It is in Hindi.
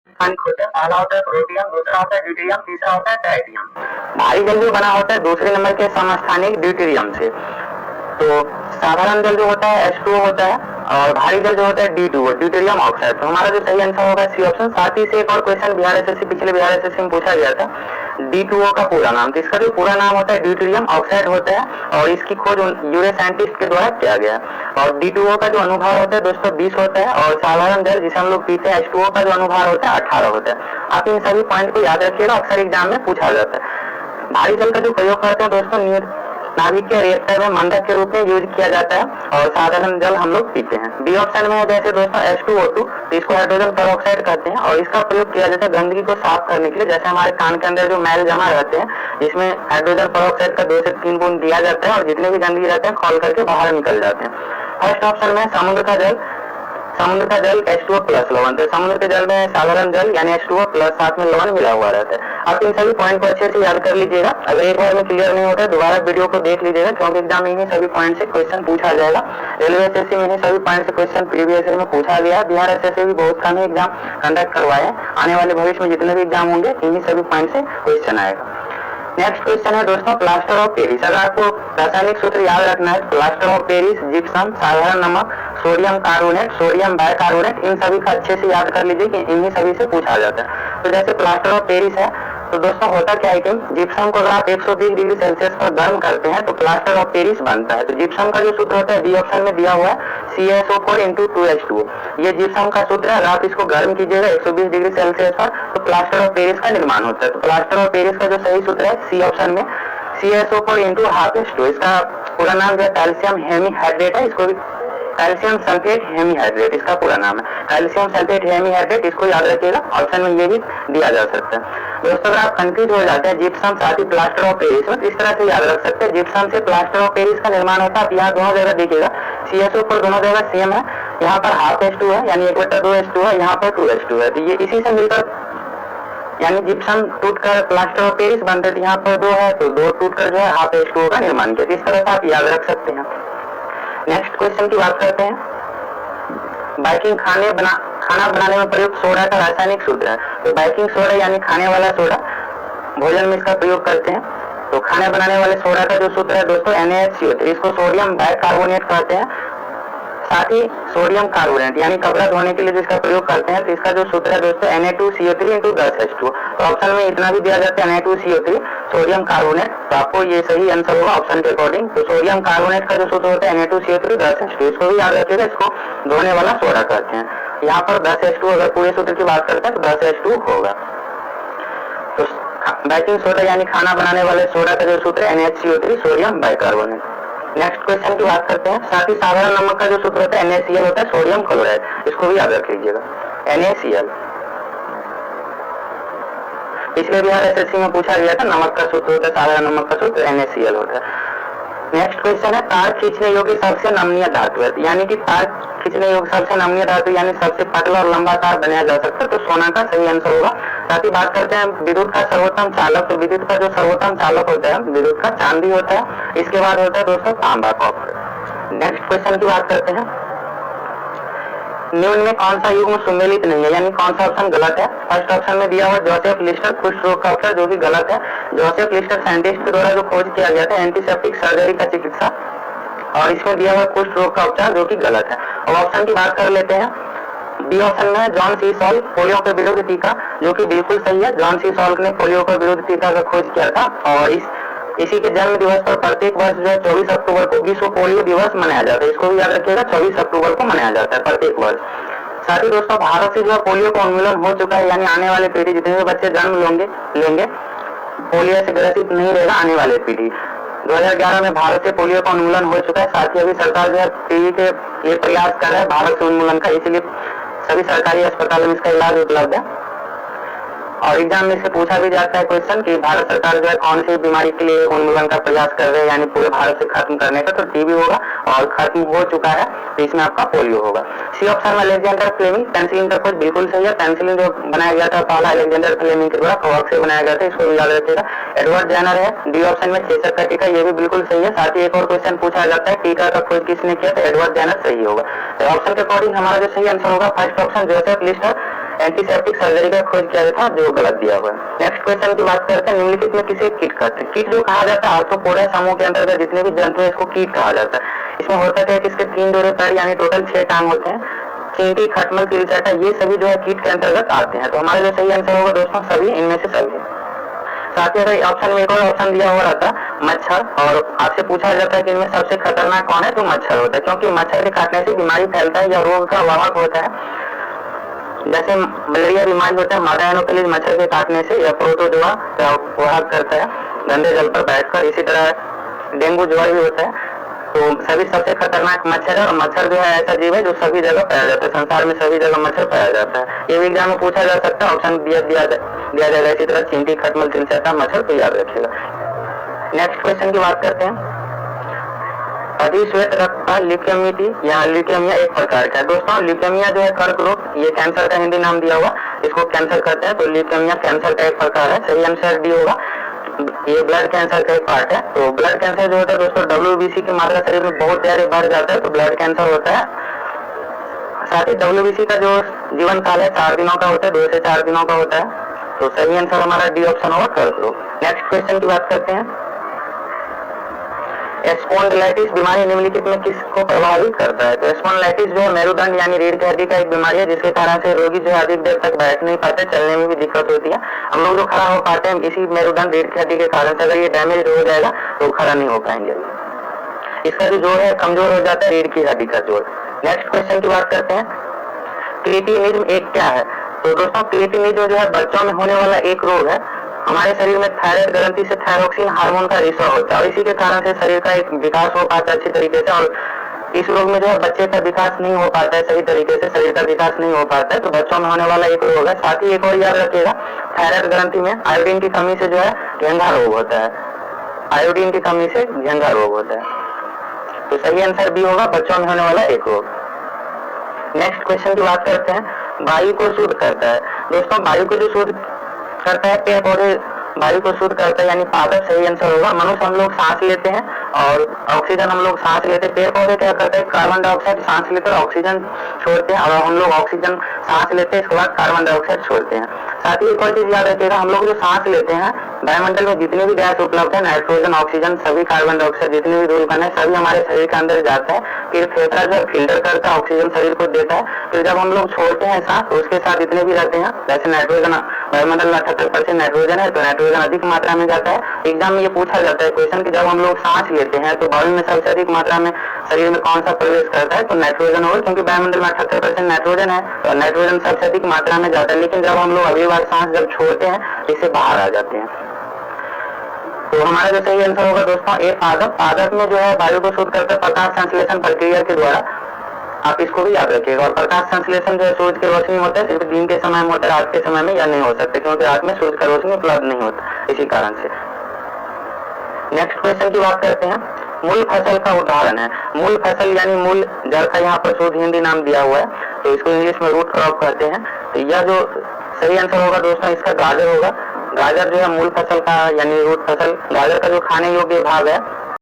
स्थानिक होता है। पहला होता है प्रोटियम, दूसरा होता है ड्यूटेरियम, तीसरा होता है ट्राइटियम। भारी जल जो बना होता है दूसरे नंबर के समस्थानिक ड्यूटेरियम से। तो साधारण जल जो होता है H2O होता है और भारी जल जो होता है D2O, ड्यूटेरियम ऑक्साइड। तो हमारा जो सही आंसर होगा सी ऑप्शन। साथ ही से एक और क्वेश्चन बिहार एसएससी पिछले बिहार एसएससी में पूछा गया था, D2O का पूरा नाम। तो इसका जो पूरा नाम होता है ड्यूटेरियम ऑक्साइड होता है और इसकी खोज यूरे साइंटिस्ट के द्वारा किया गया है। और D2O का जो अनुभार होता है दोस्तों 20 होता है और साधारण जल जिसे हम लोग पीते हैं H2O का जो अनुभार होता है 18 होता है। आप इन सभी पॉइंट को याद रखिएगा, अक्सर एग्जाम में पूछा जाता है। भारी जल का जो प्रयोग करते हैं दोस्तों नाभिक के रिएक्टर में मंडक के रूप में यूज किया जाता है और साधारण जल हम लोग पीते हैं। बी ऑप्शन में है जैसे दोस्तों H2O2, तो इसको हाइड्रोजन पेरोक्साइड कहते हैं और इसका प्रयोग किया जाता है गंदगी को साफ करने के लिए। जैसे हमारे कान के अंदर जो मैल जमा रहते हैं जिसमें हाइड्रोजन पेरोक्साइड का 2 से 3 बूंद दिया जाता है और जितने भी गंदगी रहते हैं खोल करके बाहर निकल जाते हैं। फर्स्ट ऑप्शन में समुद्र का जल H2O प्लस लवण। तो समुद्र के जल में साधारण जल यानी H2O प्लस साथ में लवण मिला हुआ रहता है। आप इन सभी पॉइंट को अच्छे से याद कर लीजिएगा। अगर एक बार में क्लियर नहीं होता है दोबारा वीडियो को देख लीजिएगा, क्योंकि एग्जाम में इन्हीं सभी पॉइंट से क्वेश्चन पूछा जाएगा। रेलवे एसएससी में इन्हीं सभी पॉइंट से क्वेश्चन प्रीवियस ईयर में पूछा गया है। बिहार एसएससी भी बहुत कम एग्जाम कंडक्ट करवाए हैं। आने वाले भविष्य में जितने भी एग्जाम होंगे इन्हीं सभी पॉइंट से क्वेश्चन आएगा। नेक्स्ट क्वेश्चन है दोस्तों प्लास्टर ऑफ पेरिस। अगर आपको रासायनिक सूत्र याद रखना है, प्लास्टर ऑफ पेरिस, जिप्सम, साधारण नमक, सोडियम कार्बोनेट, सोडियम बाइकार्बोनेट, इन सभी का अच्छे से याद कर लीजिए कि इन्हीं सभी से पूछा जाता है। तो जैसे प्लास्टर ऑफ पेरिस है तो दोस्तों होता क्या है कि जिप्सम को अगर आप 120 डिग्री सेल्सियस पर गर्म करते हैं तो प्लास्टर ऑफ पेरिस बनता है। तो जिप्सम का जो सूत्र होता है बी ऑप्शन में दिया हुआ है CaSO4 × 2H2O। ये जिप्सम का सूत्र है। अगर आप इसको गर्म कीजिएगा 120 डिग्री सेल्सियस पर तो प्लास्टर ऑफ पेरिस का निर्माण होता है। तो प्लास्टर ऑफ पेरिस का जो सही सूत्र है सी ऑप्शन में CaSO4 × 1/2H2O। इसका पूरा नाम जो है कैल्शियम हेमीहाइड्रेट है, इसको भी कैल्शियम सल्फेट हेमीहाइड्रेट इसका पूरा नाम है। कैल्शियम सल्फेट हेमीहाइड्रेट, इसको याद रखिएगा, ऑप्शन में ये भी दिया जा सकता है। दोस्तों अगर आप कंफ्यूज हो जाते हैं जिप्सम साथ ही प्लास्टर ऑफ पेरिस में, इस तरह से याद रख सकते हैं जिप्सम से प्लास्टर ऑफ पेरिस का निर्माण होता है। आप यहाँ दोनों जगह देखिएगा CaSO4 दोनों जगह सेम है, यहाँ पर 1/2H2 है यानी 1/2H2 है, यहाँ पर 2H2 है। तो ये इसी से मिलकर यानी जिप्सम टूटकर प्लास्टर ऑफ पेरिस बनते थे। यहाँ पर 2 है तो 2 टूटकर जो है 1/2H2O का निर्माण किया। इस तरह से आप याद रख सकते हैं। नेक्स्ट क्वेश्चन की बात करते हैं। बेकिंग खाना बनाने में प्रयुक्त सोडा का रासायनिक सूत्र है। तो बेकिंग सोडा यानी खाने वाला सोडा, भोजन में इसका प्रयोग करते हैं। तो खाने बनाने वाले सोडा का जो सूत्र है दोस्तों NaHCO, इसको सोडियम बाइकार्बोनेट कहते हैं। साथ ही सोडियम कार्बोनेट यानी कपड़ा धोने के लिए जिसका प्रयोग करते हैं तो इसका जो सूत्र है दोस्तों Na2CO3 × 10H2। तो ऑप्शन में इतना भी दिया जाता है Na2CO3 सोडियम कार्बोनेट। तो आपको ये सही आंसर होगा ऑप्शन के अकॉर्डिंग। तो सोडियम कार्बोनेट का जो सूत्र होता है Na2CO3 10H2, इसको भी याद रखिएगा, इसको धोने वाला सोडा कहते हैं। यहाँ पर 10H2 अगर पूरे सूत्र की बात करते हैं तो 10H2 होगा। तो बेकिंग सोडा यानी खाना बनाने वाले सोडा का जो सूत्र है NaHCO3 sodium bicarbonate. Next question की बात करते हैं। साथ ही साधारण नमक का जो सूत्र होता है NaCl होता है सोडियम क्लोराइड, इसको भी याद रख लीजिएगा NaCl। पिछले बिहार एसएससी में पूछा गया था, नमक का सूत्र होता है साधारण नमक का सूत्र NaCl होता है। नेक्स्ट क्वेश्चन है तार खींचने योग्य सबसे नमनीय धातु है, यानी कि तार खींचने योग्य सबसे नमनीय धातु यानी सबसे पतला और लंबा तार बनाया जा सकता है। तो सोना का सही आंसर होगा। साथ ही बात करते हैं विद्युत का सर्वोत्तम चालक। तो विद्युत का जो सर्वोत्तम चालक होता है विद्युत का चांदी होता है। इसके बाद होता है दोस्तों तांबा, कॉपर। नेक्स्ट क्वेश्चन की बात करते हैं। निम्न में कौन सा युग्म सुमेलित नहीं है, यानी कौन सा ऑप्शन गलत है। फर्स्ट ऑप्शन में दिया हुआ जोसेफ लिस्टर कुष्ठ रोग का उपचार, जो कि गलत है। जोसेफ लिस्टर साइंटिस्ट के द्वारा जो खोज किया गया था एंटीसेप्टिक सर्जरी का चिकित्सा, और इसमें दिया हुआ कुष्ठ रोग का उपचार, जो कि गलत है। अब ऑप्शन की बात कर लेते हैं। बी ऑप्शन में जॉन सी सॉल्क पोलियो के विरुद्ध टीका, जो कि बिल्कुल सही है। जॉन सी सॉल्क ने पोलियो के विरुद्ध टीका का खोज किया था और इसी के जन्म दिवस पर प्रत्येक वर्ष जो है 24 अक्टूबर को विश्व पोलियो दिवस मनाया जाता है। इसको भी याद रखिएगा, 24 अक्टूबर को मनाया जाता है प्रत्येक वर्ष। साथ ही दोस्तों भारत से जो पोलियो का उन्मूलन हो चुका है, यानी आने वाले पीढ़ी जितने भी बच्चे जन्म लेंगे पोलियो से ग्रसित नहीं रहेगा आने वाली पीढ़ी। 2011 में भारत से पोलियो का उन्मूलन हो चुका है। साथ ही अभी सरकार जो है पीढ़ी के लिए प्रयास कर रहा है भारत से उन्मूलन का, इसलिए सभी सरकारी अस्पतालों में इसका इलाज उपलब्ध है। और एग्जाम में से पूछा भी जाता है क्वेश्चन कि भारत सरकार जो है कौन सी बीमारी के लिए उन्मूलन का प्रयास कर रहे हैं, यानी पूरे भारत से खत्म करने का। तो टीबी होगा और खत्म हो चुका है, तो इसमें आपका पोलियो होगा। सी ऑप्शन में अलेक्जेंडर फ्लेमिंग, पेंसिलिन का खोज बिल्कुल सही है। पेंसिलिन जो बनाया गया था पहला अलेक्जेंडर फ्लेमिंग के द्वारा कॉर्क से बनाया गया था, इसको भी याद रखिएगा। एडवर्ड जेनर है डी ऑप्शन में चेचक का टीका, ये भी बिल्कुल सही है। साथ ही एक और क्वेश्चन पूछा जाता है टीका का खोज किसने किया, तो एडवर्ड जेनर सही होगा। तो ऑप्शन के अकॉर्डिंग हमारा जो सही आंसर होगा first option Joseph Lister antiseptic surgery का खोज किया था, जो गलत दिया हुआ है। नेक्स्ट क्वेश्चन की बात करते हैं, निम्नलिखित में किसे कीट कहते हैं? कीट जो कहा जाता है आर्थ्रोपोडा समूह के अंतर्गत जितने भी जंतु है इसको कीट कहा जाता है। इसमें होता है कि इसके 3 जोड़े पैर यानी टोटल 6 टांग होते हैं। चींटी, खटमल, तिलचटा ये सभी जो है कीट के अंतर्गत आते हैं। तो हमारा जो सही आंसर होगा दोस्तों सभी, इनमें से सभी। साथ ही अगर ऑप्शन में एक और ऑप्शन दिया हुआ रहता मच्छर, और आपसे पूछा जाता है कि इनमें सबसे खतरनाक कौन है, तो मच्छर होता है, क्योंकि मच्छर के काटने से बीमारी फैलता है या रोग का वाहक होता है। जैसे मलेरिया बीमारी होता है मादा एनोफिलीज मच्छर के काटने से, या प्रोटोजोआ वाहक करता है गंदे जल पर बैठकर। इसी तरह डेंगू ज्वर भी होता है। तो सभी सबसे खतरनाक मच्छर है, और मच्छर जो है ऐसा जीव है जो सभी जगह पाया जाता है, संसार में सभी जगह मच्छर पाया जाता है। ये भी एग्जाम में पूछा जा सकता है, ऑप्शन दिया जाएगा। इसी तरह चींटी, खटमल, तिलचटा, मच्छर को याद रखिएगा। नेक्स्ट क्वेश्चन की बात करते हैं, अधिश्वेत रक्त ल्यूकेमिया या ल्यूकेमिया एक प्रकार का है। दोस्तों ल्यूकेमिया जो है कर्क रोग, ये कैंसर का हिंदी नाम दिया हुआ, इसको कैंसर कहते हैं। तो ल्यूकेमिया कैंसर का एक प्रकार है, सही आंसर डी होगा। ये ब्लड कैंसर का एक पार्ट है। तो ब्लड कैंसर जो होता है दोस्तों WBC की मात्रा शरीर में बहुत ज्यादा बढ़ जाता है तो ब्लड कैंसर होता है। साथ ही WBC का जो जीवन काल है 4 दिनों का होता है, 2 से 4 दिनों का होता है। तो सही आंसर हमारा डी ऑप्शन होगा, कर्क रोग। नेक्स्ट क्वेश्चन की बात करते हैं, स्पॉन्डिलाइटिस बीमारी निम्नलिखित में किसको प्रभावित करता है? तो स्पॉन्डिलाइटिस जो है मेरुदंड यानी रीढ़ की हड्डी का एक बीमारी है, जिसके कारण से रोगी जो है अधिक देर तक बैठ नहीं पाते, चलने में भी दिक्कत होती है। हम लोग जो खड़ा हो पाते हैं इसी मेरुदंड रीढ़ की हड्डी के कारण से, अगर ये डैमेज हो जाएगा तो खड़ा नहीं हो पाएंगे। इसका जो जोड़ है कमजोर हो जाता है, रीढ़ की हड्डी का जोड़। नेक्स्ट क्वेश्चन की बात करते हैं, क्रिएटिनिज्म एक क्या है? तो दोस्तों क्रिएटिनिज्म जो है बच्चों में होने वाला एक रोग है। हमारे शरीर में थायराइड ग्रंथि से थायरोक्सिन हार्मोन का रिसाव होता है, और इसी के कारण से शरीर का एक विकास हो पाता है अच्छी तरीके से। और इस रोग में जो है बच्चे का विकास नहीं हो पाता है सही तरीके से, शरीर का विकास नहीं हो पाता है। तो बच्चों में होने वाला एक रोग है। साथ ही एक और याद रखिएगा, थायराइड ग्रंथि में आयोडीन की कमी से जो है घेंघा रोग होता है। आयोडीन की कमी से घेंघा रोग होता है। तो सही आंसर भी होगा, बच्चों में होने वाला एक रोग। नेक्स्ट क्वेश्चन की बात करते हैं, वायु को शुद्ध करता है। दोस्तों वायु को जो शुद्ध करता है, पेड़ पौधे वायु को शुद्ध करता है यानी पादप, सही आंसर होगा। मनुष्य हम लोग सांस लेते हैं और ऑक्सीजन हम लोग सांस लेते हैं। पेड़ पौधे क्या करते हैं, कार्बन डाइऑक्साइड सांस लेते हैं, ऑक्सीजन छोड़ते हैं, और हम लोग ऑक्सीजन सांस लेते हैं, इसके बाद कार्बन डाइऑक्साइड छोड़ते हैं। साथ ही एक और चीज याद रखिएगा, हम लोग जो सांस लेते हैं वायुमंडल में जितने भी गैस उपलब्ध है, नाइट्रोजन, ऑक्सीजन, सभी कार्बन डाइऑक्साइड जितने भी धूल कण है सभी हमारे शरीर के अंदर जाता है। फिर फेफड़ा जो फिल्टर करता है, ऑक्सीजन शरीर को देता है। फिर जब हम लोग छोड़ते हैं सांस तो उसके साथ जितने भी रहते हैं, जैसे नाइट्रोजन वायुमंडल में 78% नाइट्रोजन है, तो नाइट्रोजन अधिक मात्रा में जाता है। एग्जाम में ये पूछा जाता है क्वेश्चन कि जब हम लोग सांस लेते हैं तो वायु में सबसे अधिक मात्रा में शरीर में कौन सा प्रवेश करता है, तो नाइट्रोजन होगा, क्योंकि वायुमंडल में 78% नाइट्रोजन है, तो नाइट्रोजन सबसे अधिक मात्रा में जाता है। लेकिन जब हम लोग अगली बार सांस जब छोड़ते हैं इससे बाहर आ जाते हैं। तो हमारा जो सही आंसर होगा दोस्तों ए पादप। पादप में जो है वायु को शुद्ध करता है प्रकाश संश्लेषण प्रक्रिया के द्वारा, आप इसको भी याद रखिएगा। और प्रकाश संश्लेषण जो है सूरज की रोशनी होता है, सिर्फ दिन के समय में होता है, रात के समय में या नहीं हो सकता, क्योंकि रात में सूरज का रोशनी उपलब्ध नहीं होता, इसी कारण से। नेक्स्ट क्वेश्चन की बात करते हैं, मूल फसल का उदाहरण है। मूल फसल यानी मूल जड़ का यहाँ पर शुद्ध हिंदी नाम दिया हुआ है, तो इसको इंग्लिश में रूट क्रॉप कहते हैं। तो यह जो सही आंसर होगा दोस्तों इसका गाजर होगा। गाजर जो है मूल फसल का यानी रूट फसल, गाजर का जो खाने योग्य भाग है